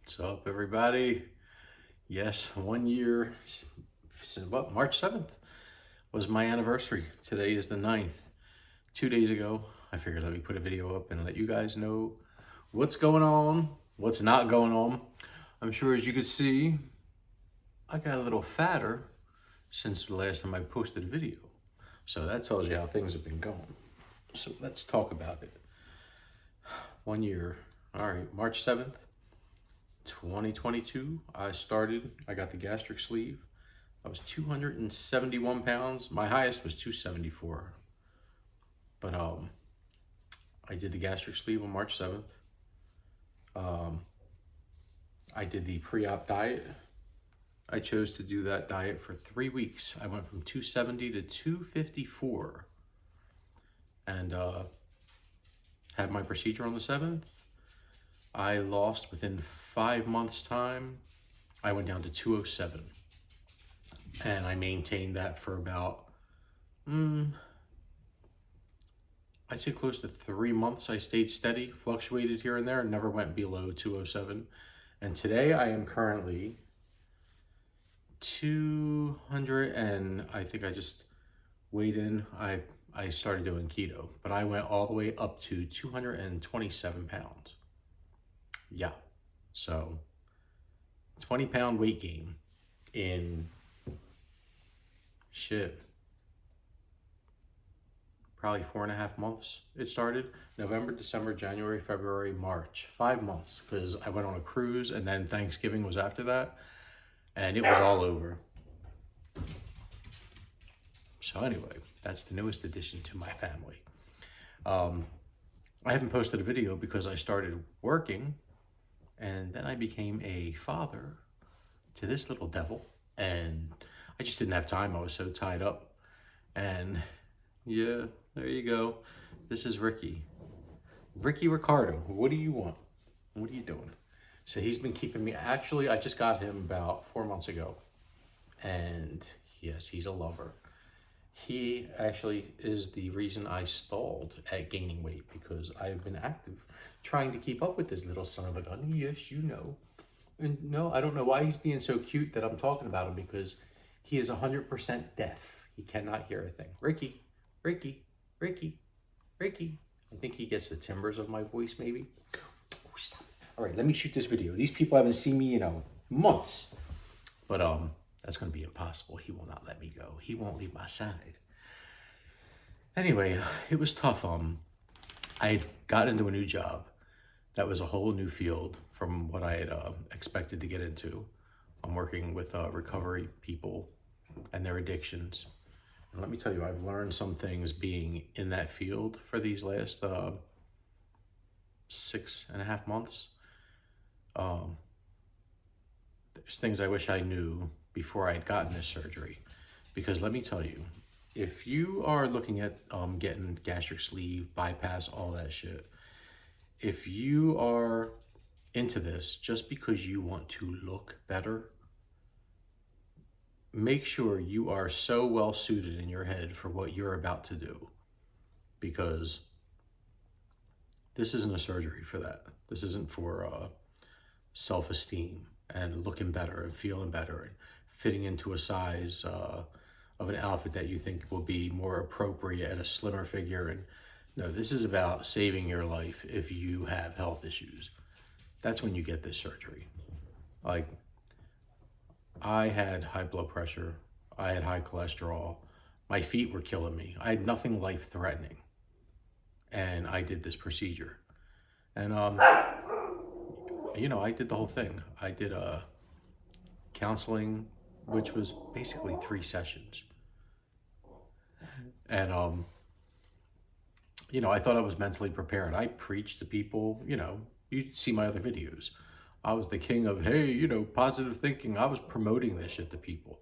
What's up, everybody? Yes, 1 year, what, March 7th was my anniversary. Today is the 9th. 2 days ago, I figured let me put a video up and let you guys know what's going on, what's not going on. I'm sure as you can see, I got a little fatter since the last time I posted a video. So that tells you how things have been going. So let's talk about it. 1 year, all right, March 7th. 2022, I got the gastric sleeve. I was 271 pounds. My highest was 274. But I did the gastric sleeve on March 7th. I did the pre-op diet. I chose to do that diet for 3 weeks. I went from 270 to 254 and had my procedure on the 7th. I lost within 5 months' time. I went down to 207. And I maintained that for about, I'd say close to 3 months. I stayed steady, fluctuated here and there, and never went below 207. And today I am currently 200, and I think I just weighed in. I started doing keto, but I went all the way up to 227 pounds. Yeah, so 20-pound weight gain in probably 4.5 months. It started November, December, January, February, March, 5 months, because I went on a cruise and then Thanksgiving was after that and it was all over. So anyway, that's the newest addition to my family. I haven't posted a video because I started working and then I became a father to this little devil, and I just didn't have time. I was so tied up. And yeah, there you go. This is Ricky. Ricky Ricardo, what do you want? What are you doing? So he's been keeping me, actually, I just got him about 4 months ago. And yes, he's a lover. He actually is the reason I stalled at gaining weight, because I've been active trying to keep up with this little son of a gun. Yes, you know. And no, I don't know why he's being so cute that I'm talking about him, because he is 100% deaf. He cannot hear a thing. Ricky, Ricky, Ricky, Ricky. I think he gets the timbres of my voice, maybe. Oh, stop. All right, let me shoot this video. These people haven't seen me, months. But that's going to be impossible. He will not let me go. He won't leave my side. Anyway, it was tough. I had got into a new job. That was a whole new field from what I had expected to get into. I'm working with recovery people and their addictions. And let me tell you, I've learned some things being in that field for these last 6.5 months. There's things I wish I knew before I had gotten this surgery. Because let me tell you, if you are looking at getting gastric sleeve, bypass, all that shit, if you are into this just because you want to look better, make sure you are so well suited in your head for what you're about to do, because this isn't a surgery for that. This isn't for self-esteem and looking better and feeling better and fitting into a size of an outfit that you think will be more appropriate at a slimmer figure. And no, this is about saving your life if you have health issues. That's when you get this surgery. Like, I had high blood pressure. I had high cholesterol. My feet were killing me. I had nothing life-threatening. And I did this procedure. And, I did the whole thing. I did counseling, which was basically 3 sessions. And, I thought I was mentally prepared. I preached to people, you see my other videos. I was the king of, hey, positive thinking. I was promoting this shit to people.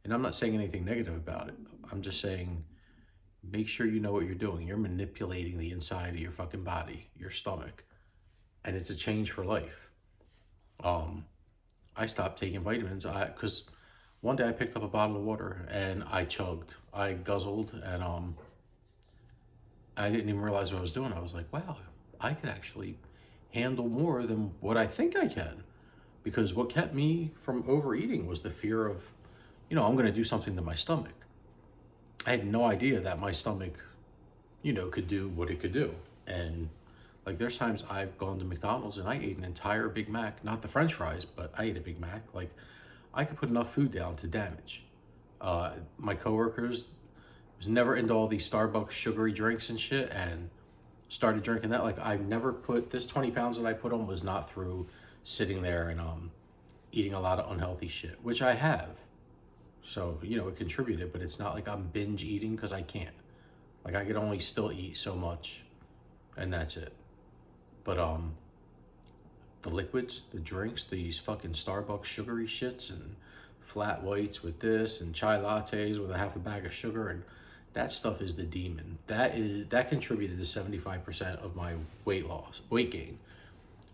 And I'm not saying anything negative about it. I'm just saying, make sure you know what you're doing. You're manipulating the inside of your fucking body, your stomach. And it's a change for life. I stopped taking vitamins because one day I picked up a bottle of water and I chugged. I guzzled, and I didn't even realize what I was doing. I was like, wow, I could actually handle more than what I think I can. because what kept me from overeating was the fear of, I'm going to do something to my stomach. I had no idea that my stomach, could do what it could do. And like there's times I've gone to McDonald's and I ate an entire Big Mac, not the French fries, but I ate a Big Mac. Like I could put enough food down to damage. My coworkers was never into all these Starbucks sugary drinks and shit, and started drinking that. Like I never put this 20 pounds that I put on was not through sitting there and eating a lot of unhealthy shit, which I have. So, it contributed, but it's not like I'm binge eating because I can't. Like I could only still eat so much and that's it. But the liquids, the drinks, these fucking Starbucks sugary shits and flat whites with this and chai lattes with a half a bag of sugar, and that stuff is the demon. That contributed to 75% of my weight gain.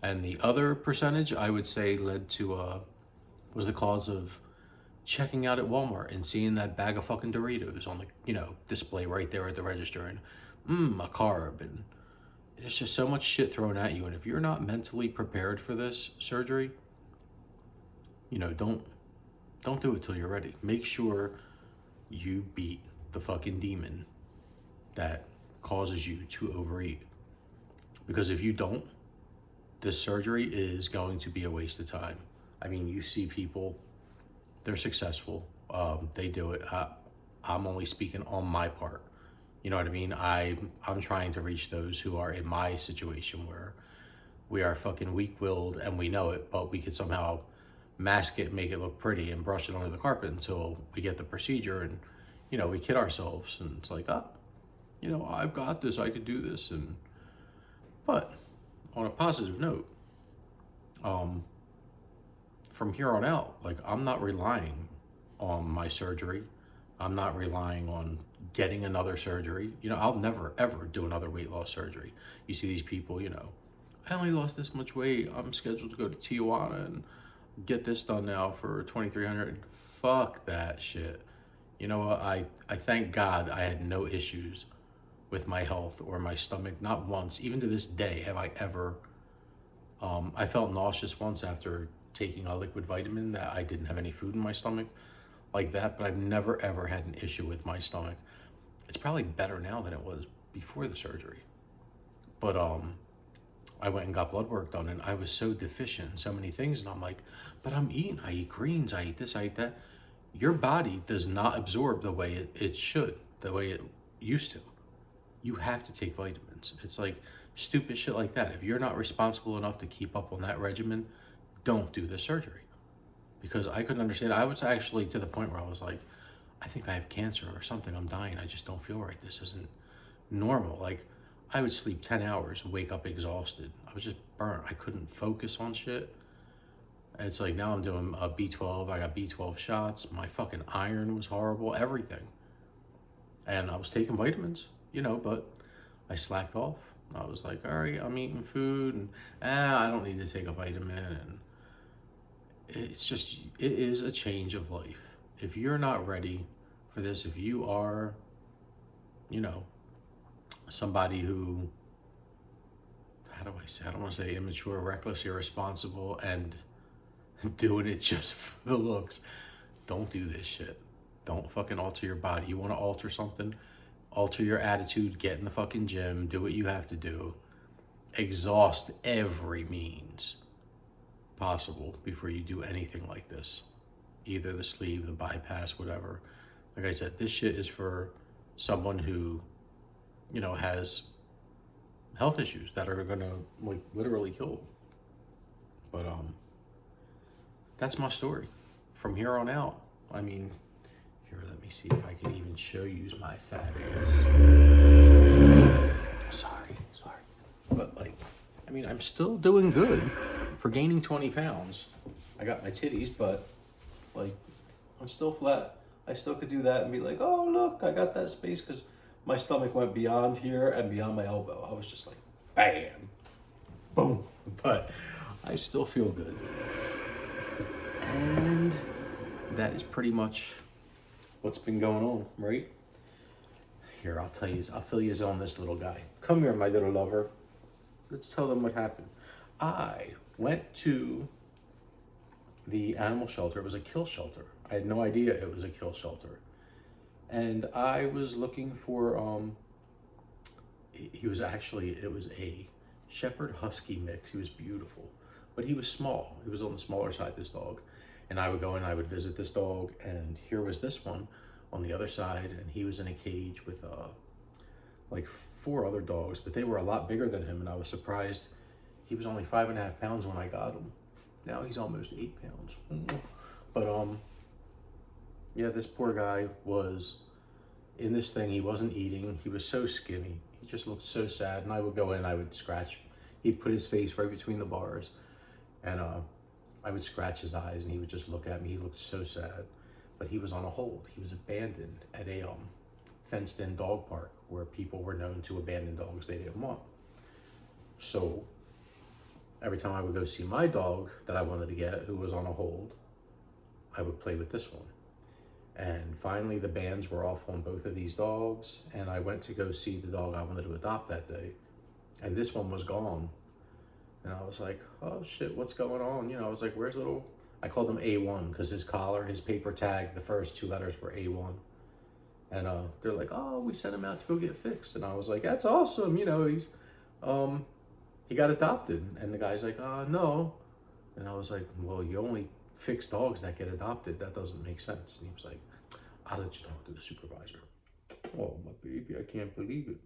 And the other percentage I would say led to was the cause of checking out at Walmart and seeing that bag of fucking Doritos on the display right there at the register, and a carb, and there's just so much shit thrown at you. And if you're not mentally prepared for this surgery, don't do it till you're ready. Make sure you beat the fucking demon that causes you to overeat. Because if you don't, this surgery is going to be a waste of time. I mean, you see people, they're successful. They do it. I'm only speaking on my part. You know what I mean? I'm trying to reach those who are in my situation where we are fucking weak-willed and we know it, but we could somehow mask it, make it look pretty, and brush it under the carpet until we get the procedure, and we kid ourselves, and it's like, I've got this, I could do this. But on a positive note, from here on out, like I'm not relying on my surgery. I'm not relying on getting another surgery. I'll never ever do another weight loss surgery. You see these people, I only lost this much weight, I'm scheduled to go to Tijuana and get this done now for $2,300. Fuck that shit. You know what? I thank God I had no issues with my health or my stomach. Not once, even to this day, have I ever. I felt nauseous once after taking a liquid vitamin that I didn't have any food in my stomach like that, but I've never ever had an issue with my stomach. It's probably better now than it was before the surgery. But I went and got blood work done, and I was so deficient in so many things, and I'm like, but I'm eating, I eat greens, I eat this, I eat that. Your body does not absorb the way it should, the way it used to. You have to take vitamins. It's like stupid shit like that. If you're not responsible enough to keep up on that regimen, don't do the surgery. Because I couldn't understand. I was actually to the point where I was like, I think I have cancer or something. I'm dying. I just don't feel right. This isn't normal. Like, I would sleep 10 hours and wake up exhausted. I was just burnt. I couldn't focus on shit. It's like now I'm doing a B12. I got B12 shots. My fucking iron was horrible. Everything. And I was taking vitamins, but I slacked off. I was like, all right, I'm eating food, and I don't need to take a vitamin. And it is a change of life. If you're not ready for this, if you are, somebody who, how do I say, I don't want to say immature, reckless, irresponsible, and doing it just for the looks, don't do this shit. Don't fucking alter your body. You want to alter something? Alter your attitude, get in the fucking gym, do what you have to do. Exhaust every means possible before you do anything like this. Either the sleeve, the bypass, whatever. Like I said, this shit is for someone who, has health issues that are gonna literally kill them. But that's my story. From here on out, I mean, here, let me see if I can even show you my fat ass. Sorry. But I'm still doing good for gaining 20 pounds. I got my titties, but I'm still flat. I still could do that and be like, oh, look, I got that space, because my stomach went beyond here and beyond my elbow. I was just like, bam, boom. But I still feel good. And that is pretty much what's been going on, right? Here, I'll fill you in on this little guy. Come here, my little lover. Let's tell them what happened. I went to the animal shelter. It was a kill shelter. I had no idea it was a kill shelter. And I was looking for, he was actually, it was a Shepherd Husky mix. He was beautiful, but he was small. He was on the smaller side, this dog. And I would go and I would visit this dog, and here was this one on the other side, and he was in a cage with like 4 other dogs, but they were a lot bigger than him, and I was surprised. He was only 5.5 pounds when I got him. Now he's almost 8 pounds. But yeah, this poor guy was in this thing. He wasn't eating. He was so skinny. He just looked so sad. And I would go in, I would scratch. He'd put his face right between the bars, and I would scratch his eyes, and he would just look at me. He looked so sad. But he was on a hold. He was abandoned at a fenced-in dog park where people were known to abandon dogs they didn't want. So every time I would go see my dog that I wanted to get, who was on a hold, I would play with this one. And finally the bans were off on both of these dogs, and I went to go see the dog I wanted to adopt that day, and this one was gone. And I was like, oh shit, what's going on? You know, I was like, where's little, I called him A1 because his collar, his paper tag, the first 2 letters were A1. And they're like, oh, we sent him out to go get fixed. And I was like, that's awesome. You know, he got adopted. And the guy's like, no. And I was like, well, you only fix dogs that get adopted. That doesn't make sense. And he was like, I'll let you talk to the supervisor. Oh, my baby, I can't believe it.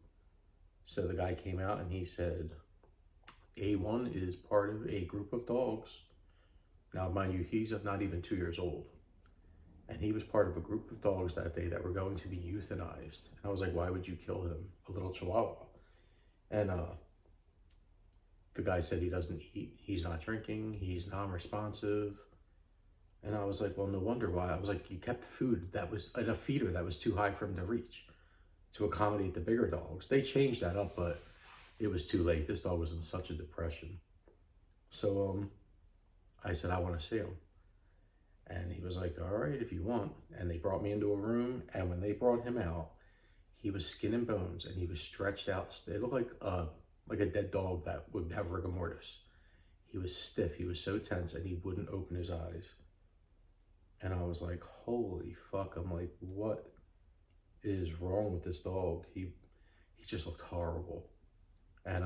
So the guy came out and he said, A1 is part of a group of dogs. Now, mind you, he's not even 2 years old. And he was part of a group of dogs that day that were going to be euthanized. And I was like, why would you kill him? A little chihuahua. And the guy said he doesn't eat, he's not drinking, he's non-responsive. And I was like, well, no wonder why. I was like, you kept food that was in a feeder that was too high for him to reach to accommodate the bigger dogs. They changed that up, but it was too late. This dog was in such a depression. So I said, I want to see him. And he was like, all right, if you want. And they brought me into a room, and when they brought him out, he was skin and bones, and he was stretched out. It looked like a dead dog that would have rigor mortis. He was stiff. He was so tense, and he wouldn't open his eyes. And I was like, holy fuck. I'm like, what is wrong with this dog? He just looked horrible. And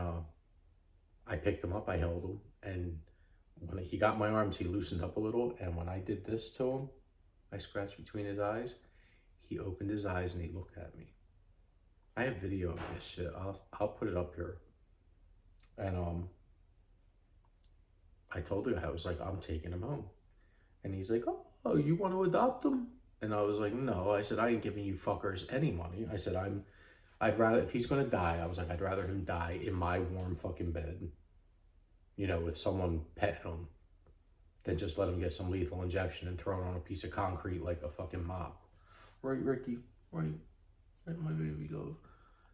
I picked him up, I held him, and when he got my arms, he loosened up a little. And when I did this to him, I scratched between his eyes, he opened his eyes and he looked at me. I have video of this shit. I'll put it up here. And I told the guy, I was like, I'm taking him home. And he's like, oh, you want to adopt him? And I was like, no. I said, I ain't giving you fuckers any money. I said, I'd rather, if he's going to die, I was like, I'd rather him die in my warm fucking bed, you know, with someone petting him, than just let him get some lethal injection and throw it on a piece of concrete like a fucking mop. Right, Ricky? Right, my baby love.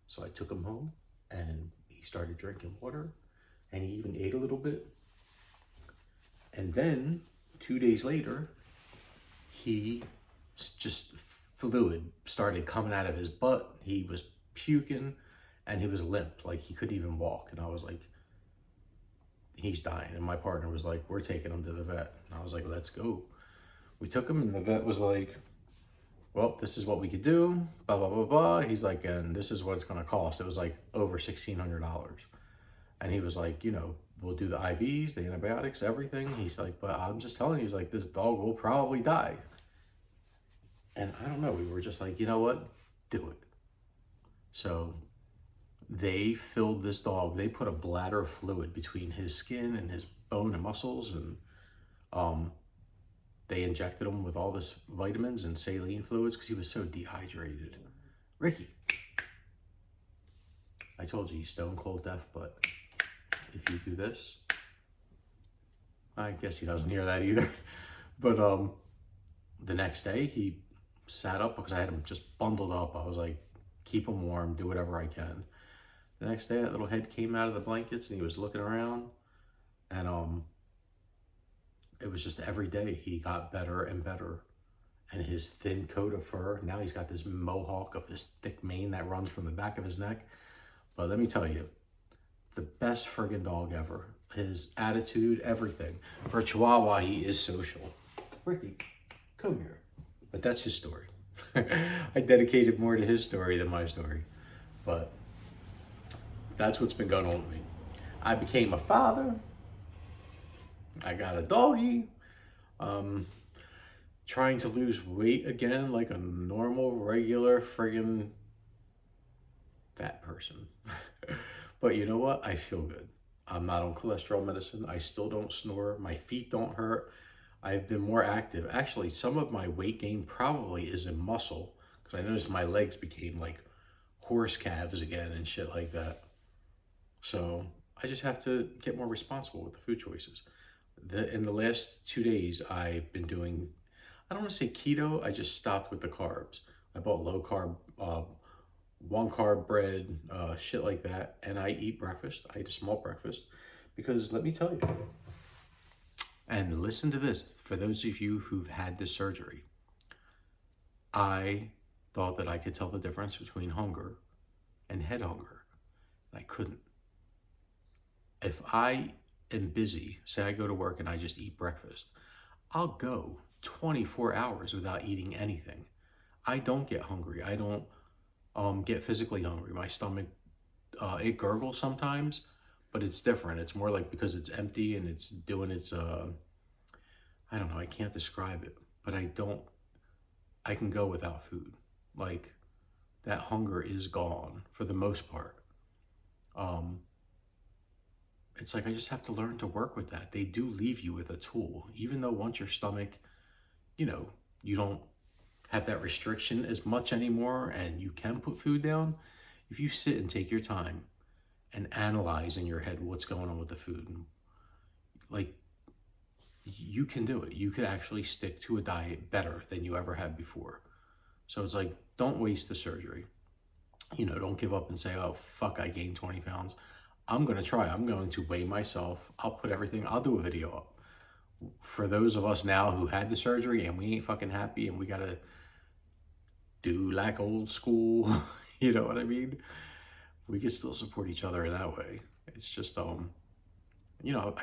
So I took him home, and he started drinking water, and he even ate a little bit. And then 2 days later, he just fluid started coming out of his butt. He was puking, and he was limp, like he couldn't even walk. And I was like, he's dying. And my partner was like, we're taking him to the vet. And I was like, let's go. We took him, and the vet was like, well, this is what we could do, blah, blah, blah, blah. He's like, and this is what it's going to cost. It was like over $1,600. And he was like, you know, we'll do the IVs, the antibiotics, everything. He's like, but I'm just telling you, he's like, this dog will probably die. And I don't know, we were just like, you know what, do it. So they filled this dog, they put a bladder of fluid between his skin and his bone and muscles, and they injected him with all this vitamins and saline fluids because he was so dehydrated. Ricky, I told you he's stone cold deaf, but if you do this, I guess he doesn't hear that either. But the next day he sat up because I had him just bundled up. I was like, keep him warm, do whatever I can. The next day, that little head came out of the blankets and he was looking around, and it was just every day he got better and better. And his thin coat of fur, now he's got this mohawk of this thick mane that runs from the back of his neck. But let me tell you, the best friggin' dog ever. his attitude, everything. For a Chihuahua, he is social. Ricky, come here. But that's his story. I dedicated more to his story than my story. But that's what's been going on with me. I became a father. I got a doggy. Trying to lose weight again like a normal, regular, friggin' fat person. But you know what? I feel good. I'm not on cholesterol medicine. I still don't snore. My feet don't hurt. I've been more active. Actually, some of my weight gain probably is in muscle because I noticed my legs became like horse calves again and shit like that. So I just have to get more responsible with the food choices. In the last 2 days, I've been doing, I don't want to say keto, I just stopped with the carbs. I bought low carb, one carb bread, shit like that, and I eat breakfast. I eat a small breakfast because let me tell you, and listen to this, for those of you who've had this surgery, I thought that I could tell the difference between hunger and head hunger, and I couldn't. If I am busy, say I go to work and I just eat breakfast, I'll go 24 hours without eating anything. I don't get hungry. I don't get physically hungry. My stomach, it gurgles sometimes, but it's different. It's more like because it's empty and it's doing its, I don't know, I can't describe it, but I can go without food. Like that hunger is gone for the most part. It's like I just have to learn to work with that. They do leave you with a tool, even though once your stomach, you don't have that restriction as much anymore and you can put food down. If you sit and take your time and analyze in your head what's going on with the food, like you can do it. You could actually stick to a diet better than you ever had before. So it's like, don't waste the surgery. Don't give up and say, oh, fuck, I gained 20 pounds. I'm going to try. I'm going to weigh myself. I'll put everything. I'll do a video up. For those of us now who had the surgery and we ain't fucking happy and we got to do like old school, you know what I mean? We can still support each other in that way. It's just, I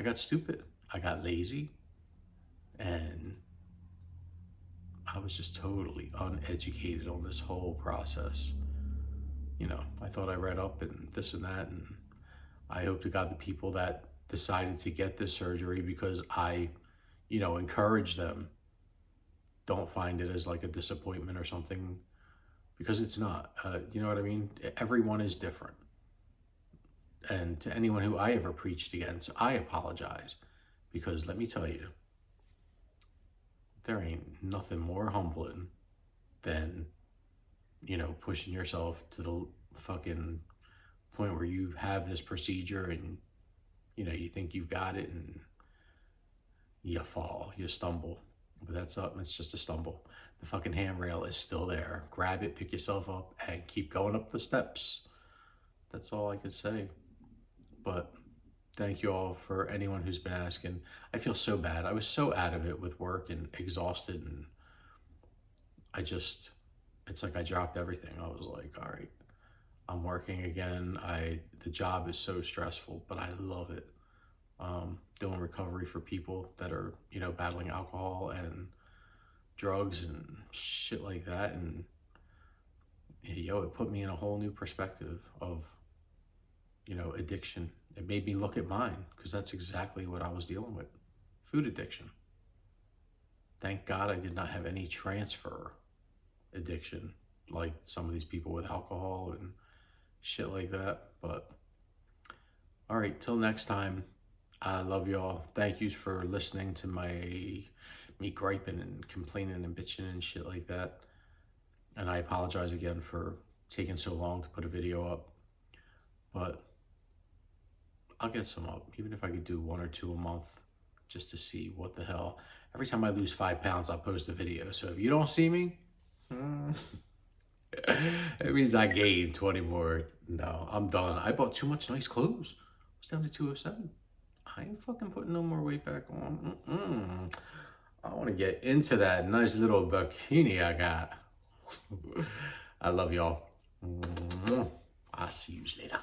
got stupid. I got lazy. And I was just totally uneducated on this whole process. I thought I read up and this and that, and I hope to God the people that decided to get this surgery because I, encourage them, don't find it as like a disappointment or something, because it's not. You know what I mean? Everyone is different. And to anyone who I ever preached against, I apologize, because let me tell you, there ain't nothing more humbling than, pushing yourself to the fucking point where you have this procedure and, you think you've got it and you fall, you stumble. But it's just a stumble. The fucking handrail is still there. Grab it, pick yourself up, and keep going up the steps. That's all I could say. But thank you all for anyone who's been asking. I feel so bad. I was so out of it with work and exhausted, and it's like I dropped everything. I was like, all right, I'm working again. The job is so stressful, but I love it. Doing recovery for people that are, battling alcohol and drugs and shit like that. And it put me in a whole new perspective of, addiction. It made me look at mine, because that's exactly what I was dealing with. Food addiction. Thank God I did not have any transfer addiction like some of these people with alcohol and shit like that. But all right, till next time, I love y'all. Thank you for listening to me griping and complaining and bitching and shit like that. And I apologize again for taking so long to put a video up, but I'll get some up, even if I could do 1 or 2 a month, just to see what the hell. Every time I lose 5 pounds, I'll post a video. So if you don't see me, it means I gained 20 more. No, I'm done. I bought too much nice clothes. I was down to 207. I ain't fucking putting no more weight back on. I want to get into that nice little bikini I got. I love y'all. I'll see you later.